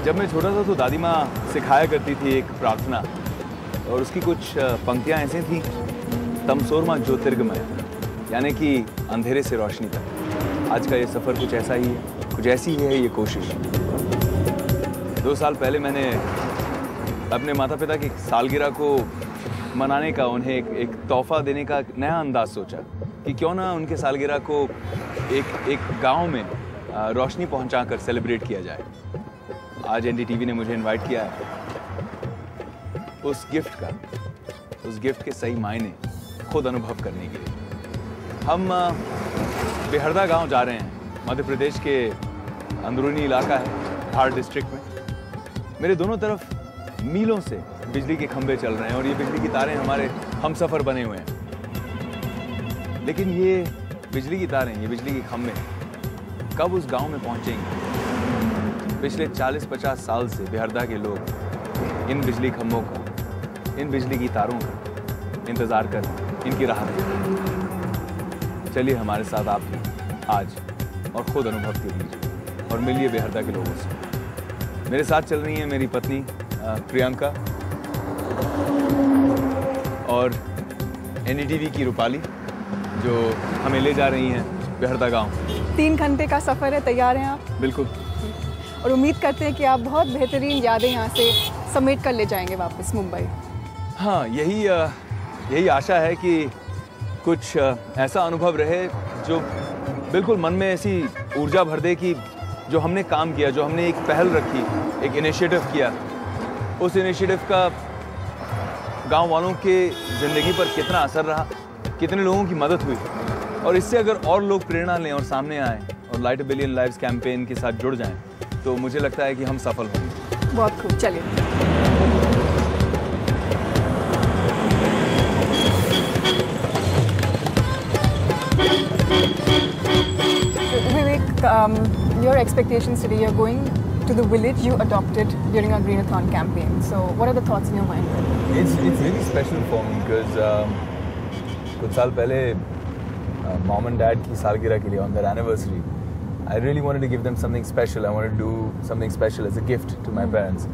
जब मैं छोटा था तो दादी माँ सिखाया करती थी एक प्रार्थना, और उसकी कुछ पंक्तियाँ ऐसी थी, तमसोरमा ज्योतिर्गमय, यानी कि अंधेरे से रोशनी तक। आज का ये सफ़र कुछ ऐसा ही है, कुछ ऐसी ही है ये कोशिश। 2 साल पहले मैंने अपने माता पिता की सालगिरह को मनाने का, उन्हें एक तोहफा देने का नया अंदाज सोचा कि क्यों ना उनके सालगिरह को एक गांव में रोशनी पहुंचाकर सेलिब्रेट किया जाए। आज एनडीटीवी ने मुझे इनवाइट किया है उस गिफ्ट के सही मायने खुद अनुभव करने के लिए। हम बेहरदा गांव जा रहे हैं, मध्य प्रदेश के अंदरूनी इलाका है, धार डिस्ट्रिक्ट में। मेरे दोनों तरफ मीलों से बिजली के खंभे चल रहे हैं और ये बिजली की तारें हमारे हमसफर बने हुए हैं। लेकिन ये बिजली की तारें, ये बिजली के खंभे कब उस गांव में पहुंचेंगे? पिछले 40-50 साल से बेहरदा के लोग इन बिजली खंभों का, इन बिजली की तारों का इंतजार कर रहे हैं, इनकी राह देख रहे हैं। चलिए हमारे साथ आप भी आज और खुद अनुभव कीजिए और मिलिए बेहरदा के लोगों से। मेरे साथ चल रही हैं मेरी पत्नी प्रियंका और एनडीटीवी की रूपाली, जो हमें ले जा रही हैं बेहरदा गांव। 3 घंटे का सफ़र है, तैयार हैं आप? बिल्कुल। और उम्मीद करते हैं कि आप बहुत बेहतरीन यादें यहाँ से समेट कर ले जाएंगे वापस मुंबई। हाँ, यही आशा है कि कुछ ऐसा अनुभव रहे जो बिल्कुल मन में ऐसी ऊर्जा भर दे कि जो हमने काम किया, जो हमने एक पहल रखी, एक इनिशिएटिव किया, उस इनिशिएटिव का गांव वालों के ज़िंदगी पर कितना असर रहा, कितने लोगों की मदद हुई, और इससे अगर और लोग प्रेरणा लें और सामने आएँ और light a billion lives campaign के साथ जुड़ जाएं, तो मुझे लगता है कि हम सफल होंगे। बहुत खूब, चलिए। Vivek, your expectations today, you're going to the village you adopted during our Greenathon campaign. So what are the thoughts in your mind? It's really special for me because कुछ साल पहले mom and dad की सालगिरह के लिए on their anniversary, I really wanted to give them something special. I wanted to do something special as a gift to my parents.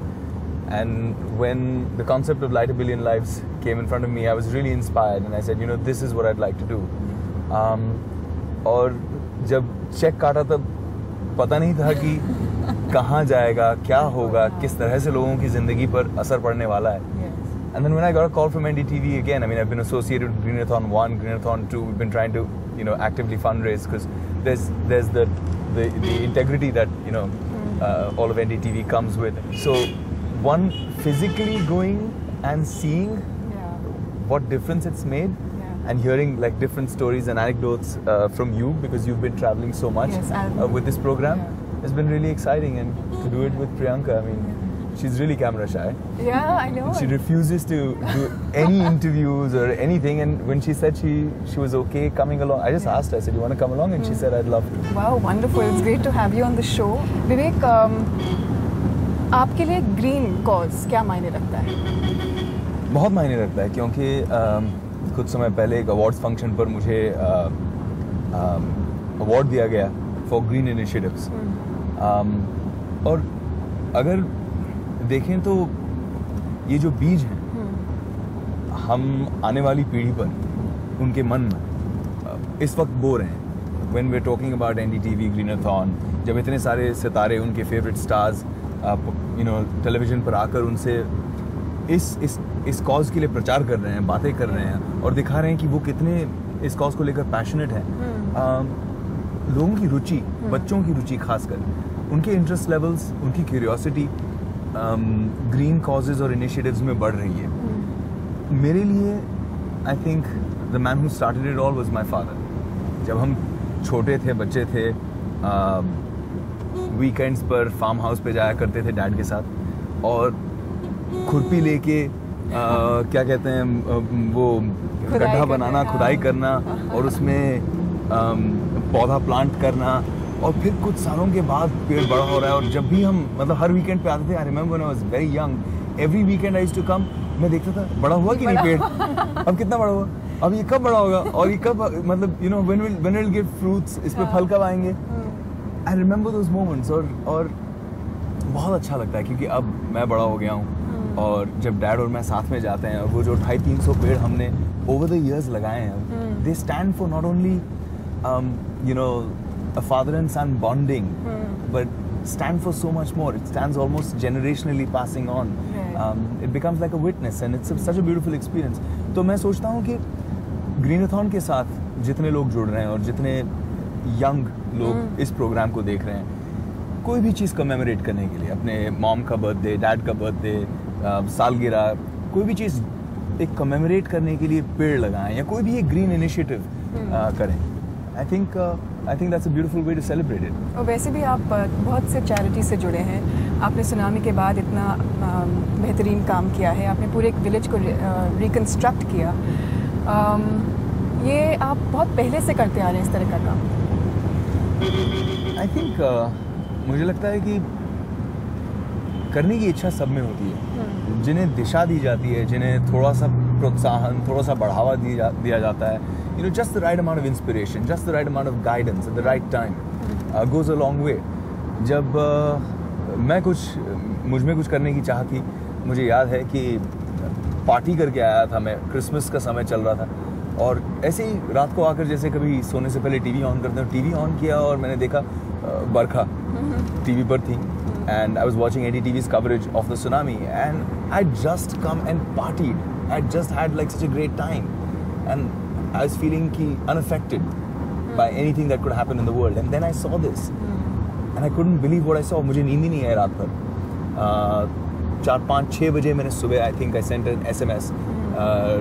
And when the concept of Light a Billion Lives came in front of me, I was really inspired and I said, you know, this is what I'd like to do. और जब check काटा तब पता नहीं था कि कहाँ जाएगा, क्या होगा, किस तरह से लोगों की ज़िंदगी पर असर पड़ने वाला है. And then when I got a call from NDTV again, I mean, I've been associated with Greenathon 1, Greenathon 2. We've been trying to, you know, actively fundraise because there's the integrity that, you know, all of NDTV comes with. So, one, physically going and seeing what difference it's made, and hearing like different stories and anecdotes from you, because you've been traveling so much with this program, has been really exciting. And to do it with Priyanka, I mean, she's really camera shy. Yeah, I know. She refuses to do any interviews or anything. And when she said she was okay coming along, I just asked her, I said, you want to come along? And she said, I'd love to. Wow, wonderful. It's great to have you on the show. Vivek, आपके लिए green cause क्या मायने रखता है? बहुत मायने रखता है, क्योंकि कुछ समय पहले एक अवार्ड्स फंक्शन पर मुझे अवार्ड दिया गया फॉर ग्रीन इनिशिएटिव्स. और अगर देखें तो ये जो बीज हैं, हम आने वाली पीढ़ी पर उनके मन में इस वक्त बो रहे हैं. When we're talking about NDTV, Greenathon, जब इतने सारे सितारे, उनके favourite stars, you know, television पर आकर उनसे इस कॉज के लिए प्रचार कर रहे हैं, बातें कर रहे हैं और दिखा रहे हैं कि वो कितने इस कॉज को लेकर पैशनेट हैं. लोगों की रुचि, बच्चों की रुचि खासकर, उनके इंटरेस्ट लेवल्स, उनकी क्यूरियोसिटी ग्रीन कॉजेज और इनिशिएटिव्स में बढ़ रही है. मेरे लिए I think the man who started it all was my father. जब हम छोटे थे, बच्चे थे, वीकेंड्स पर फार्म हाउस पे जाया करते थे डैड के साथ, और खुरपी लेके क्या कहते हैं वो गड्ढा बनाना, खुदाई करना और उसमें पौधा प्लांट करना, और फिर कुछ सालों के बाद पेड़ बड़ा हो रहा है. और जब भी हम मतलब हर वीकेंड पे आते थे, I remember when I was very young, every weekend I used to come, मैं देखता था बड़ा हुआ कि नहीं पेड़, अब कितना बड़ा हुआ, अब ये कब बड़ा होगा, और ये कब, मतलब you know when will give fruits, इस पे फल कब आएंगे. I remember those moments. और बहुत अच्छा लगता है क्योंकि अब मैं बड़ा हो गया हूँ और जब डैड और मैं साथ में जाते हैं, वो जो 250-300 पेड़ हमने ओवर द इयर्स लगाए हैं, they stand for not only you know a father and son bonding, but stand for so much more. It stands almost generationally passing on. It becomes like a witness and it's such a beautiful experience. तो मैं सोचता हूँ कि ग्रीनाथॉन के साथ जितने लोग जुड़ रहे हैं और जितने यंग लोग इस प्रोग्राम को देख रहे हैं, कोई भी चीज़ कमेमोरेट करने के लिए, अपने मॉम का बर्थडे, डैड का बर्थडे, सालगिरह, कोई भी चीज़ एक कमेमोरेट करने के लिए पेड़ लगाएं या कोई भी एक ग्रीन इनिशिएटिव करें. I think that's a beautiful way to celebrate it. और वैसे भी आप बहुत से चैरिटी से जुड़े हैं. आपने सुनामी के बाद इतना बेहतरीन काम किया है. आपने पूरे एक विलेज को रिकंस्ट्रक्ट किया. ये आप बहुत पहले से करते आ रहे हैं इस तरह का काम. I think मुझे लगता है कि करने की इच्छा सब में होती है. जिन्हें दिशा दी जाती है, जिन्हें थोड़ा सा प्रोत्साहन, थोड़ा सा बढ़ावा दिया जाता है, you know, just the right amount of inspiration, just the right amount of guidance at the right time goes a long way. जब मुझ में कुछ करने की चाह थी, मुझे याद है कि पार्टी करके आया था मैं, क्रिसमस का समय चल रहा था और ऐसे ही रात को आकर जैसे कभी सोने से पहले टीवी ऑन करते हैं, टीवी ऑन किया और मैंने देखा बरखा टीवी पर थी and I was watching NDTV's coverage of the tsunami and I'd just come and partied. I'd just had like such a great time and I was feeling unaffected by anything that could happen in the world. And then I saw this and I couldn't believe what I saw. मुझे नींद ही नहीं आई रात भर. 4-5-6 बजे मैंने सुबह, I think I sent an SMS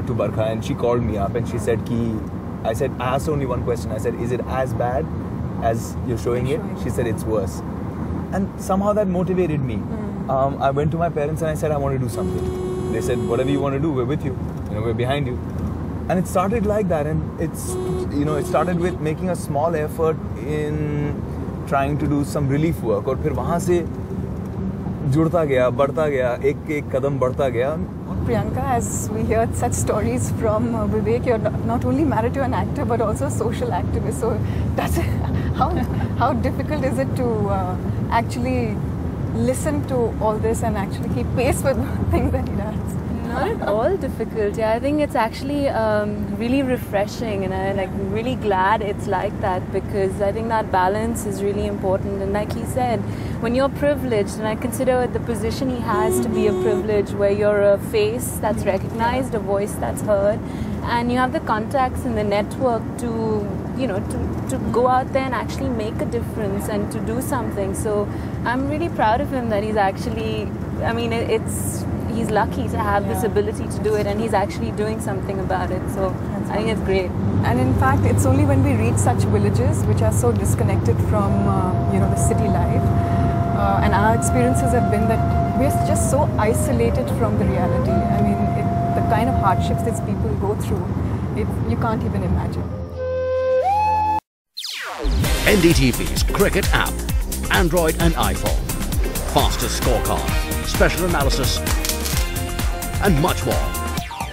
to Barkha and she called me up and she said I asked only one question. I said, is it as bad as you're showing it? She said, it's worse. And somehow that motivated me. I went to my parents and I said, I want to do something. They said, whatever you want to do, we're with you. You know, we're behind you. And it started like that, and it started with making a small effort in trying to do some relief work. और फिर वहाँ से जुड़ता गया, बढ़ता गया, एक कदम बढ़ता गया. Priyanka, as we heard such stories from Vivek, you're not only married to an actor but also a social activist. So how difficult is it to actually listen to all this and actually keep pace with things that he does? Not at all difficult. Yeah, I think it's actually really refreshing, and I'm really glad it's like that, because I think that balance is really important. And like he said, when you're privileged, and I consider the position he has to be a privilege, where you're a face that's recognized, a voice that's heard, and you have the contacts in the network to go out there and actually make a difference and to do something. So I'm really proud of him that he's actually, he's lucky to have this ability to do it, and he's actually doing something about it. So I think it's great. And in fact, it's only when we reach such villages which are so disconnected from the city life, and our experiences have been that we're just so isolated from the reality. I mean, the kind of hardships these people go through, you can't even imagine. NDTV's cricket app, Android and iPhone, fastest scorecard, special analysis, and much more.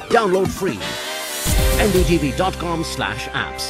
Download free. ndtv.com/apps.